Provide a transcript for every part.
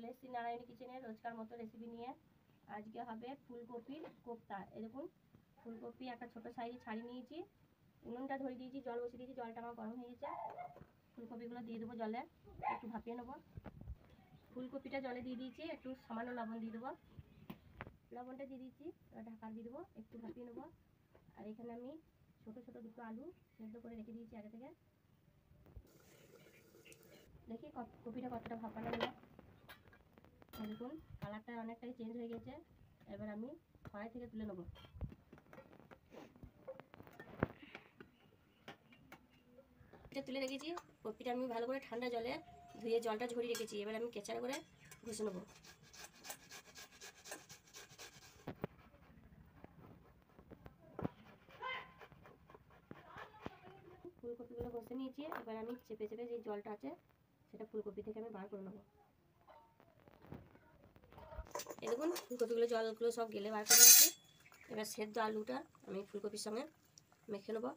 চলে এসেছি নারায়ণী কিচেনে রোজকার মতো রেসিপি নিয়ে। আজকে হবে ফুলকপির কোপ্তা। এরকম ফুলকপি একটা ছোট সাইজ ছাড়িয়ে নিয়েছি, উনুনটা ধরে দিয়েছি, জল বসিয়ে দিয়েছি, জলটা আমার গরম হয়ে গেছে। ফুলকপিগুলো দিয়ে দেবো জলে, একটু ভাপিয়ে নেবো। ফুলকপিটা জলে দিয়ে দিয়েছি, একটু সামান্য লবণ দিয়ে দেবো, লবণটা দিয়ে দিয়েছি, ঢাকা দিয়ে দেবো, একটু ভাপিয়ে নেবো। আর এখানে আমি ছোট ছোট দুটো আলু সেদ্ধ করে রেখে দিয়েছি আগে থেকে। দেখি কপিটা কতটা ভাপানো হলো। দেখুন কালারটা অনেকটাই চেঞ্জ হয়ে গেছে। এবার আমি কড়াই থেকে তুলে নেব। এটা তুলে রেখেছি, কপিটা আমি ভালো করে ঠান্ডা জলে ধুয়ে জলটা ঝরিয়ে রেখেছি। এবার আমি কেচারে করে ঘষে নেব। ফুলকপিগুলো ঘষে নিয়েছি, এবার আমি চেপে চেপে যে জলটা আছে সেটা ফুলকপি থেকে আমি বার করে নেব। এই দেখুন ফুলকপিগুলো জলগুলো সব গেলে বার করে নিয়েছি। এবার সেদ্ধ আলুটা আমি ফুলকপির সঙ্গে মেখে নেব।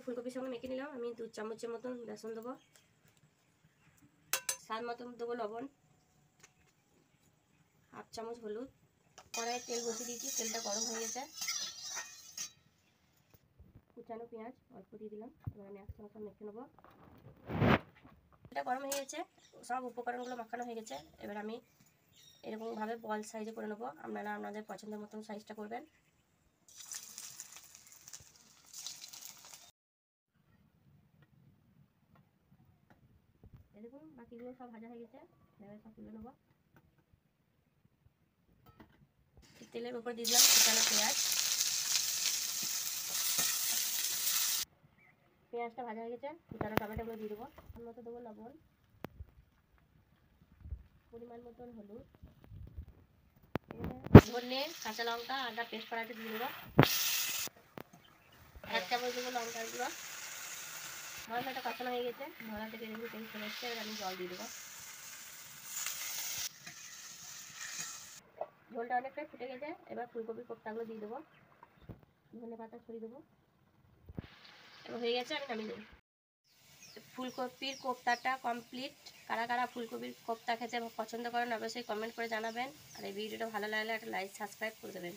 ফুলকপির সঙ্গে মেখে নিলাম। আমি 2 চামচের মতন বেসন দেবো, স্বাদ মতন দেবো লবণ, 1/2 চামচ হলুদ। কড়াইয়ে তেল বসিয়ে দিয়েছি, তেলটা গরম হয়ে গেছে। কুচানো পেঁয়াজ অল্প দিয়ে দিলাম। এবার আমি একসঙ্গে মেখে নেবো। তেলটা গরম হয়ে গেছে, সব উপকরণগুলো মাখানো হয়ে গেছে। এবার আমি এরকমভাবে বল সাইজে করে নেবো। আপনারা আপনাদের পছন্দের মতন সাইজটা করবেন। দেখুন বাকিগুলো সব ভাজা হয়ে গেছে, এবার সব তুলে নেবো। তেলের উপর দিয়ে দিলাম কুচানো পেঁয়াজ। পেঁয়াজটা ভাজা হয়ে গেছে, কুচানো টমেটোগুলো দিয়ে দেবো। মতো দেবো লবণ, পরিমাণ মতন হলুদ, ধনে, কাঁচা লঙ্কা, আদা পেস্ট করাতে দিয়ে দেবো। 1 চামচ দেবো লঙ্কার গুঁড়ো। মশলাটা কষানো হয়ে গেছে, মশলা থেকে দেখুন তেল চলে এসছে। এবার আমি জল দিয়ে দেবো। ঝোলটা অনেকটাই ফুটে গেছে, এবার ফুলকপির কোপ্তাগুলো দিয়ে দেবো, ধনে পাতা ছড়িয়ে দেবো। এবার হয়ে গেছে, আমি নামিয়ে দেবো। ফুলকপির কোপ্তাটা কমপ্লিট। কারা কারা ফুলকপির কোপ্তা খেতে পছন্দ করেন অবশ্যই কমেন্ট করে জানাবেন। আর এই ভিডিওটা ভালো লাগলে একটা লাইক সাবস্ক্রাইব করে দেবেন।